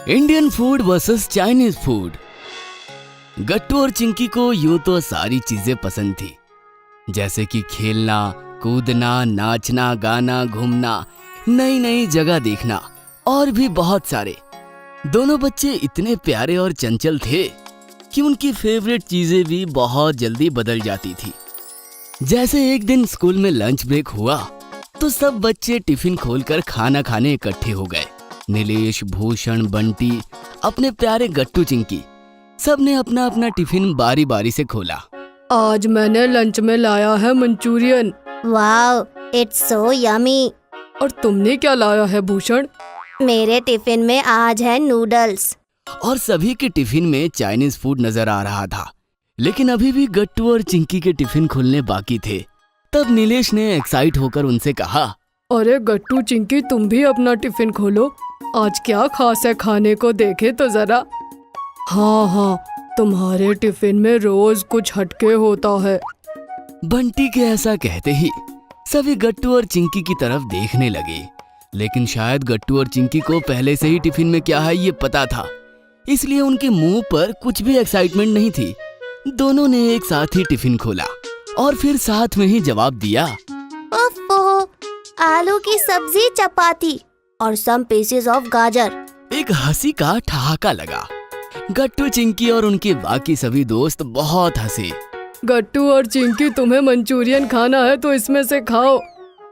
Indian food versus Chinese food. Gattu और चिंकी को यूं तो सारी चीजें पसंद थी, जैसे कि खेलना, कूदना, नाचना, गाना, घूमना, नई नई जगह देखना और भी बहुत सारे। दोनों बच्चे इतने प्यारे और चंचल थे कि उनकी फेवरेट चीजें भी बहुत जल्दी बदल जाती थी। जैसे एक दिन स्कूल में लंच ब्रेक हुआ तो सब बच्चे टिफिन खोलकर खाना खाने इकट्ठे हो गए। नीलेश, भूषण, बंटी, अपने प्यारे गट्टू, चिंकी, सब ने अपना अपना टिफिन बारी बारी से खोला। आज मैंने लंच में लाया है Manchurian. Wow, it's so yummy. और तुमने क्या लाया है भूषण? मेरे टिफिन में आज है नूडल्स। और सभी के टिफिन में चाइनीज फूड नजर आ रहा था, लेकिन अभी भी गट्टू और चिंकी के टिफिन खुलने बाकी थे। तब नीलेश ने एक्साइट होकर उनसे कहा, अरे गट्टू, चिंकी, तुम भी अपना टिफिन खोलो। आज क्या खास है खाने को, देखे तो जरा। हाँ, तुम्हारे टिफिन में रोज कुछ हटके होता है। बंटी के ऐसा कहते ही सभी गट्टू और चिंकी की तरफ देखने लगे, लेकिन शायद गट्टू और चिंकी को पहले से ही टिफिन में क्या है ये पता था, इसलिए उनके मुंह पर कुछ भी एक्साइटमेंट नहीं थी। दोनों ने एक साथ ही टिफिन खोला और फिर साथ में ही जवाब दिया, ओफो, आलू की सब्जी, चपाती और सम पीसेस ऑफ गाजर। एक हंसी का ठहाका लगा। गट्टू, चिंकी और उनके बाकी सभी दोस्त बहुत हंसे। गट्टू और चिंकी, तुम्हें मंचूरियन खाना है तो इसमें से खाओ।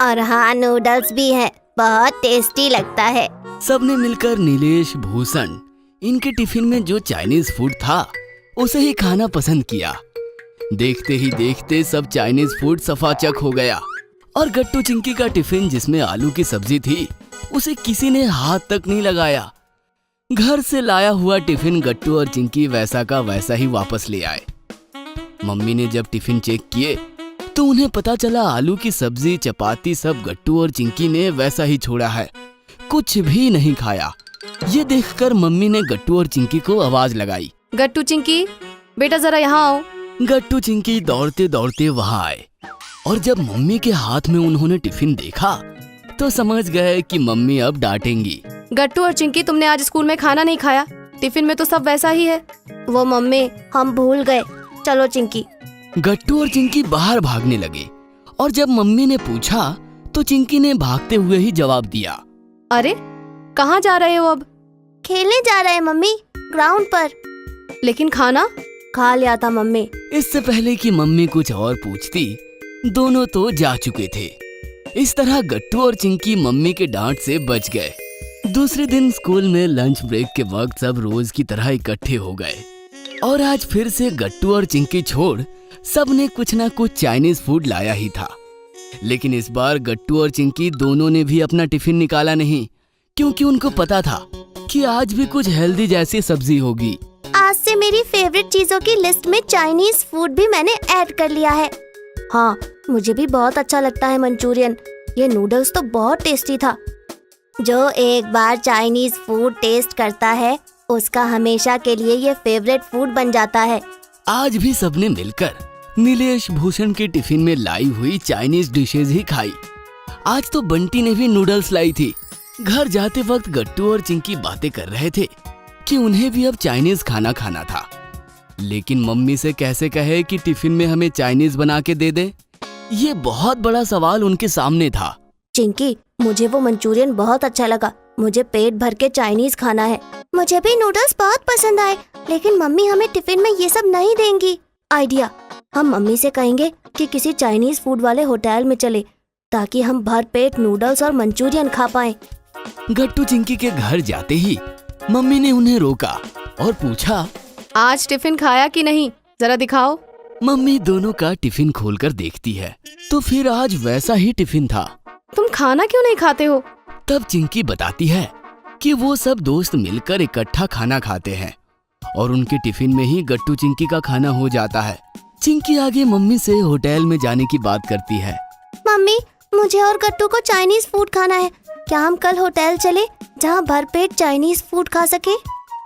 और हाँ, नूडल्स भी है, बहुत टेस्टी लगता है। सबने मिलकर नीलेश, भूषण, इनके टिफिन में जो चाइनीज फूड था उसे ही खाना पसंद किया। देखते ही देखते सब चाइनीज फूड सफाचक हो गया और गट्टू, चिंकी का टिफिन जिसमें आलू की सब्जी थी उसे किसी ने हाथ तक नहीं लगाया। घर से लाया हुआ टिफिन गट्टू और चिंकी वैसा का वैसा ही वापस ले आए। मम्मी ने जब टिफिन चेक किए तो उन्हें पता चला आलू की सब्जी, चपाती सब गट्टू और चिंकी ने वैसा ही छोड़ा है, कुछ भी नहीं खाया। ये देखकर मम्मी ने गट्टू और चिंकी को आवाज लगाई, गट्टू, चिंकी, बेटा जरा यहाँ आओ। गट्टू, चिंकी दौड़ते दौड़ते वहां आए और जब मम्मी के हाथ में उन्होंने टिफिन देखा तो समझ गए कि मम्मी अब डांटेंगी। गट्टू और चिंकी, तुमने आज स्कूल में खाना नहीं खाया, टिफिन में तो सब वैसा ही है। वो मम्मी, हम भूल गए, चलो चिंकी। गट्टू और चिंकी बाहर भागने लगे और जब मम्मी ने पूछा तो चिंकी ने भागते हुए ही जवाब दिया, अरे कहाँ जा रहे हो अब? खेलने जा रहे हैं मम्मी, ग्राउंड पर। लेकिन खाना? खा लिया था मम्मी। इससे पहले कि मम्मी कुछ और पूछती, दोनों तो जा चुके थे। इस तरह गट्टू और चिंकी मम्मी के डांट से बच गए। दूसरे दिन स्कूल में लंच ब्रेक के वक्त सब रोज की तरह इकट्ठे हो गए और आज फिर से गट्टू और चिंकी छोड़ सब ने कुछ ना कुछ चाइनीज फूड लाया ही था। लेकिन इस बार गट्टू और चिंकी दोनों ने भी अपना टिफिन निकाला नहीं, क्योंकि उनको पता था कि आज भी कुछ हेल्दी जैसी सब्जी होगी। आज से मेरी फेवरेट चीजों की लिस्ट में चाइनीज फूड भी मैंने ऐड कर लिया है। हाँ, मुझे भी बहुत अच्छा लगता है मंचूरियन। ये नूडल्स तो बहुत टेस्टी था। जो एक बार चाइनीज फूड टेस्ट करता है उसका हमेशा के लिए ये फेवरेट फूड बन जाता है। आज भी सबने मिलकर नीलेश, भूषण के टिफिन में लाई हुई चाइनीज डिशेज ही खाई। आज तो बंटी ने भी नूडल्स लाई थी। घर जाते वक्त गट्टू और चिंकी बातें कर रहे थे कि उन्हें भी अब चाइनीज खाना खाना था, लेकिन मम्मी से कैसे कहे कि टिफिन में हमें चाइनीज बना के दे दे। ये बहुत बड़ा सवाल उनके सामने था। चिंकी, मुझे वो मंचूरियन बहुत अच्छा लगा, मुझे पेट भर के चाइनीज खाना है। मुझे भी नूडल्स बहुत पसंद आए, लेकिन मम्मी हमें टिफिन में ये सब नहीं देंगी। आइडिया, हम मम्मी से कहेंगे कि किसी चाइनीज फूड वाले होटल में चले ताकि हम भर पेट नूडल्स और मंचूरियन खा पाएं। गट्टू, चिंकी के घर जाते ही मम्मी ने उन्हें रोका और पूछा, आज टिफिन खाया कि नहीं, जरा दिखाओ। मम्मी दोनों का टिफिन खोलकर देखती है तो फिर आज वैसा ही टिफिन था। तुम खाना क्यों नहीं खाते हो? तब चिंकी बताती है कि वो सब दोस्त मिलकर इकट्ठा खाना खाते हैं और उनके टिफिन में ही गट्टू, चिंकी का खाना हो जाता है। चिंकी आगे मम्मी से होटल में जाने की बात करती है। मम्मी, मुझे और गट्टू को चाइनीज फूड खाना है, क्या हम कल होटल चले जहाँ भरपेट चाइनीज फूड खा सके?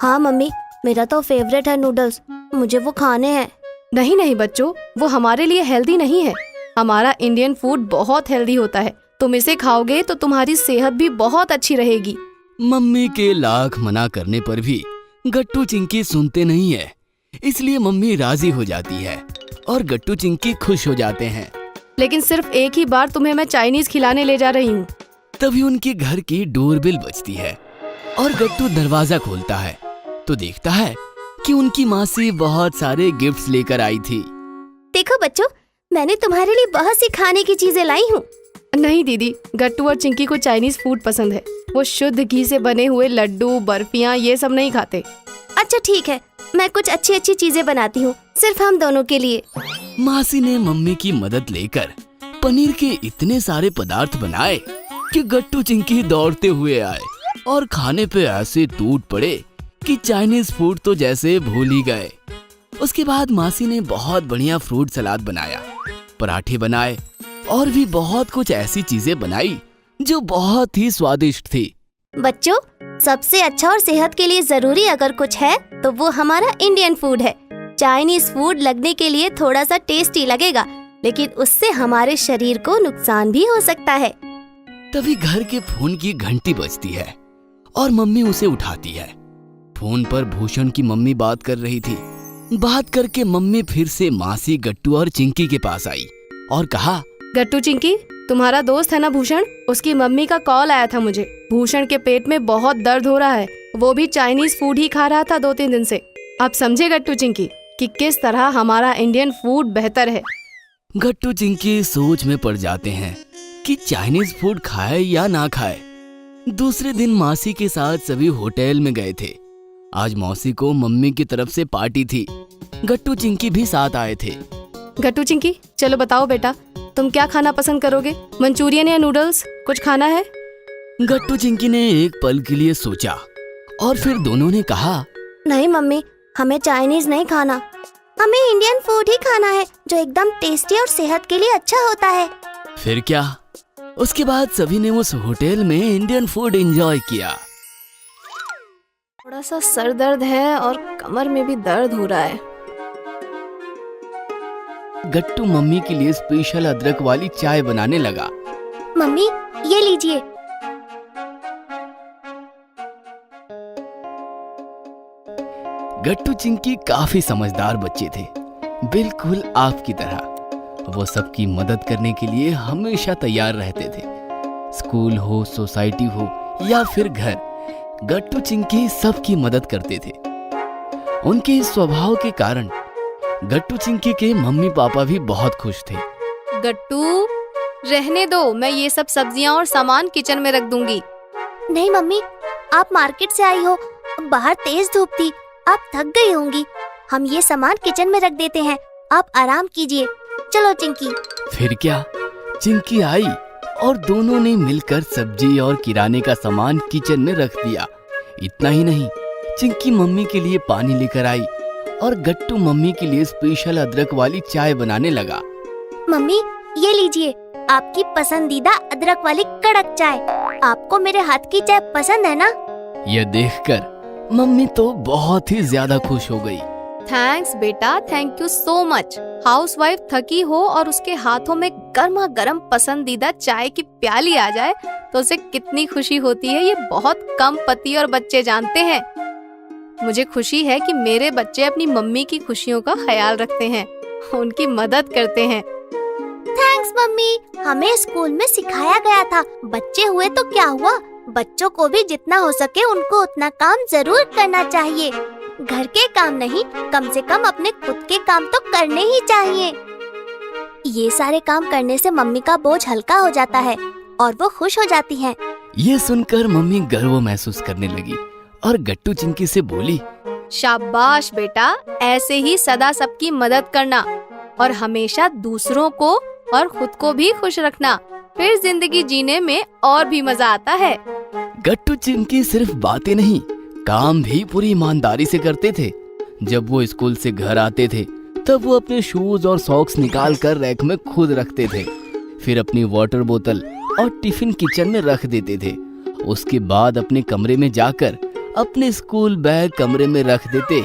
हाँ मम्मी, मेरा तो फेवरेट है नूडल्स, मुझे वो खाने हैं। नहीं नहीं बच्चों, वो हमारे लिए हेल्दी नहीं है। हमारा इंडियन फूड बहुत हेल्दी होता है, तुम इसे खाओगे तो तुम्हारी सेहत भी बहुत अच्छी रहेगी। मम्मी के लाख मना करने पर भी गट्टू चिंकी सुनते नहीं है, इसलिए मम्मी राजी हो जाती है और गट्टू चिंकी खुश हो जाते हैं। लेकिन सिर्फ एक ही बार तुम्हें मैं चाइनीज खिलाने ले जा रही हूँ। तभी उनके घर की डोरबेल बजती है और गट्टू दरवाजा खोलता है तो देखता है कि उनकी मासी बहुत सारे गिफ्ट्स लेकर आई थी। देखो बच्चों, मैंने तुम्हारे लिए बहुत सी खाने की चीजें लाई हूँ। नहीं दीदी, गट्टू और चिंकी को चाइनीज फूड पसंद है। वो शुद्ध घी से बने हुए लड्डू, बर्फियाँ ये सब नहीं खाते। अच्छा ठीक है, मैं कुछ अच्छी अच्छी चीजें बनाती हूँ सिर्फ हम दोनों के लिए। मासी ने मम्मी की मदद लेकर पनीर के इतने सारे पदार्थ बनाए कि गट्टू चिंकी दौड़ते हुए आए और खाने पे ऐसे टूट पड़े कि चाइनीज फूड तो जैसे भूल ही गए। उसके बाद मासी ने बहुत बढ़िया फ्रूट सलाद बनाया, पराठे बनाए और भी बहुत कुछ ऐसी चीजें बनाई जो बहुत ही स्वादिष्ट थी। बच्चों, सबसे अच्छा और सेहत के लिए जरूरी अगर कुछ है तो वो हमारा इंडियन फूड है। चाइनीज फूड लगने के लिए थोड़ा सा टेस्टी लगेगा, लेकिन उससे हमारे शरीर को नुकसान भी हो सकता है। तभी घर के फोन की घंटी बजती है और मम्मी उसे उठाती है। फोन पर भूषण की मम्मी बात कर रही थी। बात करके मम्मी फिर से मासी, गट्टू और चिंकी के पास आई और कहा, गट्टू चिंकी, तुम्हारा दोस्त है ना भूषण, उसकी मम्मी का कॉल आया था मुझे। भूषण के पेट में बहुत दर्द हो रहा है। वो भी चाइनीज फूड ही खा रहा था 2-3 दिन से। आप समझे गट्टू चिंकी कि किस तरह हमारा इंडियन फूड बेहतर है। गट्टू चिंकी सोच में पड़ जाते हैं कि चाइनीज फूड खाए या ना खाए। दूसरे दिन मासी के साथ सभी होटल में गए थे। आज मौसी को मम्मी की तरफ से पार्टी थी। गट्टू चिंकी भी साथ आए थे। गट्टू चिंकी, चलो बताओ बेटा, तुम क्या खाना पसंद करोगे? मंचूरियन या नूडल्स, कुछ खाना है? गट्टू चिंकी ने एक पल के लिए सोचा और फिर दोनों ने कहा, नहीं मम्मी, हमें चाइनीज नहीं खाना, हमें इंडियन फूड ही खाना है जो एकदम टेस्टी और सेहत के लिए अच्छा होता है। फिर क्या, उसके बाद सभी ने उस होटल में इंडियन फूड एंजॉय किया। थोड़ा सा सर दर्द है और कमर में भी दर्द हो रहा है। गट्टू मम्मी के लिए स्पेशल अदरक वाली चाय बनाने लगा। मम्मी, ये लीजिए। गट्टू चिंकी काफी समझदार बच्चे थे, बिल्कुल आपकी तरह। वो सबकी मदद करने के लिए हमेशा तैयार रहते थे। स्कूल हो, सोसाइटी हो या फिर घर, गट्टू चिंकी सबकी मदद करते थे। उनके इस स्वभाव के कारण गट्टू चिंकी के मम्मी पापा भी बहुत खुश थे। गट्टू, रहने दो, मैं ये सब सब्जियां और सामान किचन में रख दूंगी। नहीं मम्मी, आप मार्केट से आई हो, बाहर तेज धूप थी, आप थक गई होंगी। हम ये सामान किचन में रख देते हैं, आप आराम कीजिए। चलो चिंकी। फिर क्या, चिंकी आई और दोनों ने मिलकर सब्जी और किराने का सामान किचन में रख दिया। इतना ही नहीं, चिंकी मम्मी के लिए पानी लेकर आई और गट्टू मम्मी के लिए स्पेशल अदरक वाली चाय बनाने लगा। मम्मी, ये लीजिए आपकी पसंदीदा अदरक वाली कड़क चाय। आपको मेरे हाथ की चाय पसंद है ना? यह देखकर मम्मी तो बहुत ही ज्यादा खुश हो गई। थैंक्स बेटा, thank you so much. Housewife थकी हो और उसके हाथों में गर्मा गर्म पसंदीदा चाय की प्याली आ जाए तो उसे कितनी खुशी होती है, ये बहुत कम पति और बच्चे जानते हैं। मुझे खुशी है कि मेरे बच्चे अपनी मम्मी की खुशियों का ख्याल रखते हैं, उनकी मदद करते हैं। थैंक्स मम्मी, हमें स्कूल में सिखाया गया था, बच्चे हुए तो क्या हुआ, बच्चों को भी जितना हो सके उनको उतना काम जरूर करना चाहिए। घर के काम नहीं, कम से कम अपने खुद के काम तो करने ही चाहिए। ये सारे काम करने से मम्मी का बोझ हल्का हो जाता है और वो खुश हो जाती हैं। ये सुनकर मम्मी गर्व महसूस करने लगी और गट्टू चिंकी से बोली, शाबाश बेटा, ऐसे ही सदा सबकी मदद करना और हमेशा दूसरों को और खुद को भी खुश रखना, फिर जिंदगी जीने में और भी मजा आता है। गट्टू चिंकी सिर्फ बातें नहीं, काम भी पूरी ईमानदारी से करते थे। जब वो स्कूल से घर आते थे तब वो अपने शूज और सॉक्स निकाल कर रैक में खुद रखते थे। फिर अपनी वाटर बोतल और टिफिन किचन में रख देते थे। उसके बाद अपने कमरे में जाकर अपने स्कूल बैग कमरे में रख देते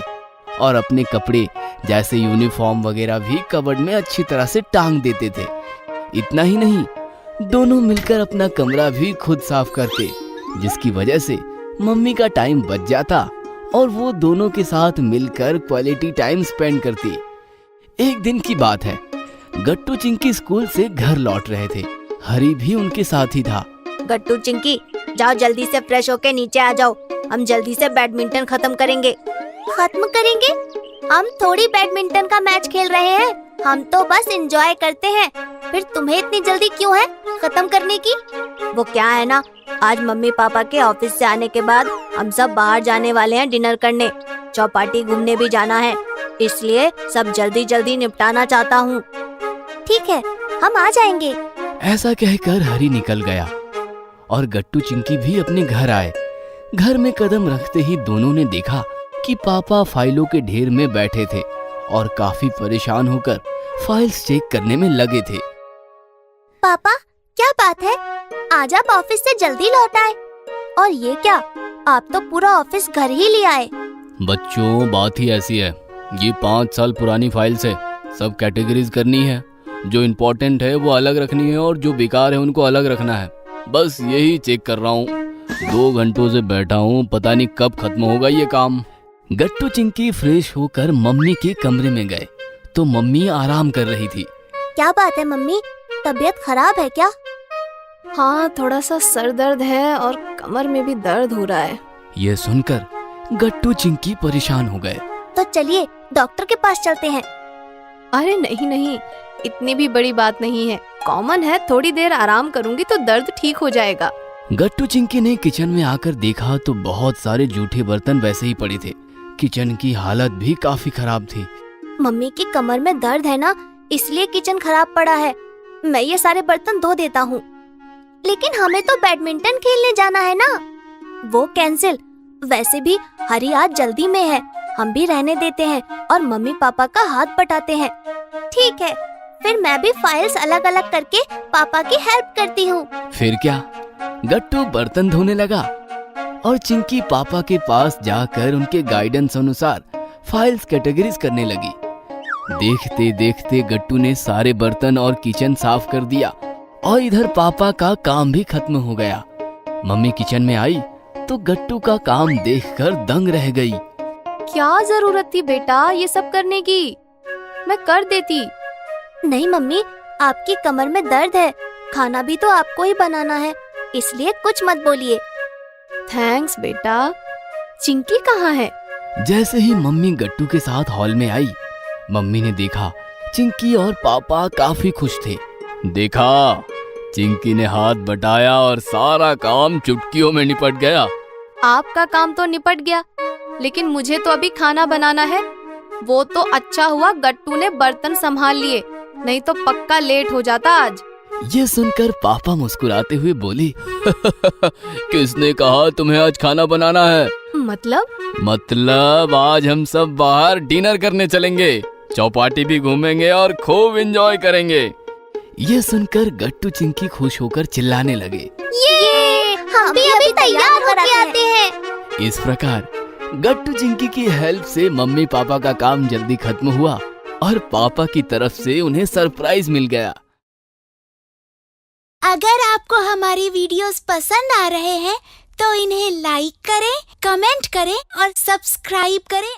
और अपने कपड़े जैसे यूनिफॉर्म वगैरह भी कबर्ड में अच्छी तरह से टांग देते थे। इतना ही नहीं, दोनों मिलकर अपना कमरा भी खुद साफ करते, जिसकी वजह से मम्मी का टाइम बच जाता और वो दोनों के साथ मिलकर क्वालिटी टाइम स्पेंड करती। एक दिन की बात है, गट्टू चिंकी स्कूल से घर लौट रहे थे। हरी भी उनके साथ ही था। गट्टू चिंकी, जाओ जल्दी से फ्रेश होके नीचे आ जाओ, हम जल्दी से बैडमिंटन खत्म करेंगे। खत्म करेंगे? हम थोड़ी बैडमिंटन का मैच खेल रहे हैं, हम तो बस एंजॉय करते हैं। फिर तुम्हें इतनी जल्दी क्यों है खत्म करने की? वो क्या है ना, आज मम्मी पापा के ऑफिस से आने के बाद हम सब बाहर जाने वाले हैं डिनर करने, चौपाटी घूमने भी जाना है, इसलिए सब जल्दी जल्दी निपटाना चाहता हूँ। ठीक है, हम आ जाएंगे। ऐसा कहकर हरी निकल गया और गट्टू चिंकी भी अपने घर आए। घर में कदम रखते ही दोनों ने देखा कि पापा फाइलों के ढेर में बैठे थे और काफी परेशान होकर फाइल्स चेक करने में लगे थे। पापा, क्या बात है? आज आप ऑफिस से जल्दी लौट आए। और ये क्या, आप तो पूरा ऑफिस घर ही ले आए। बच्चों, बात ही ऐसी है, ये 5 साल पुरानी फाइल्स है, सब कैटेगरीज करनी है। जो इम्पोर्टेंट है वो अलग रखनी है और जो बेकार है उनको अलग रखना है। बस यही चेक कर रहा हूँ। 2 घंटों से बैठा हूँ, पता नहीं कब खत्म होगा ये काम। गट्टू चिंकी फ्रेश होकर मम्मी के कमरे में गए तो मम्मी आराम कर रही थी। क्या बात है मम्मी, तबीयत खराब है क्या? हाँ, थोड़ा सा सर दर्द है और कमर में भी दर्द हो रहा है। ये सुनकर गट्टू चिंकी परेशान हो गए। तो चलिए डॉक्टर के पास चलते हैं। अरे नहीं नहीं, इतनी भी बड़ी बात नहीं है, कॉमन है, थोड़ी देर आराम करूंगी तो दर्द ठीक हो जाएगा। गट्टू चिंकी ने किचन में आकर देखा तो बहुत सारे जूठे बर्तन वैसे ही पड़े थे। किचन की हालत भी काफी खराब थी। मम्मी की कमर में दर्द है ना, इसलिए किचन खराब पड़ा है। मैं ये सारे बर्तन धो देता हूँ। लेकिन हमें तो बैडमिंटन खेलने जाना है ना। वो कैंसिल। वैसे भी हरी आज जल्दी में है, हम भी रहने देते हैं और मम्मी पापा का हाथ बटाते हैं। ठीक है, फिर मैं भी फाइल्स अलग अलग करके पापा की हेल्प करती हूँ। फिर क्या, गट्टू बर्तन धोने लगा और चिंकी पापा के पास जाकर उनके गाइडेंस अनुसार फाइल्स कैटेगरीज करने लगी। देखते देखते गट्टू ने सारे बर्तन और किचन साफ कर दिया और इधर पापा का काम भी खत्म हो गया। मम्मी किचन में आई तो गट्टू का काम देखकर दंग रह गई। क्या जरूरत थी बेटा ये सब करने की, मैं कर देती। नहीं मम्मी, आपकी कमर में दर्द है, खाना भी तो आपको ही बनाना है, इसलिए कुछ मत बोलिए। थैंक्स बेटा। चिंकी कहाँ है? जैसे ही मम्मी गट्टू के साथ हॉल में आई, मम्मी ने देखा चिंकी और पापा काफी खुश थे। देखा, चिंकी ने हाथ बटाया और सारा काम चुटकियों में निपट गया। आपका काम तो निपट गया, लेकिन मुझे तो अभी खाना बनाना है। वो तो अच्छा हुआ गट्टू ने बर्तन संभाल लिए, नहीं तो पक्का लेट हो जाता आज। ये सुनकर पापा मुस्कुराते हुए बोली किसने कहा तुम्हें आज खाना बनाना है? मतलब आज हम सब बाहर डिनर करने चलेंगे, चौपाटी भी घूमेंगे और खूब एंजॉय करेंगे। ये सुनकर गट्टू चिंकी खुश होकर चिल्लाने लगे, ये हम भी अभी तैयार होके आते हैं। इस प्रकार गट्टू चिंकी की हेल्प से मम्मी पापा का काम जल्दी खत्म हुआ और पापा की तरफ से उन्हें सरप्राइज मिल गया। अगर आपको हमारी वीडियोस पसंद आ रहे हैं तो इन्हें लाइक करें, कमेंट करें और सब्सक्राइब करें।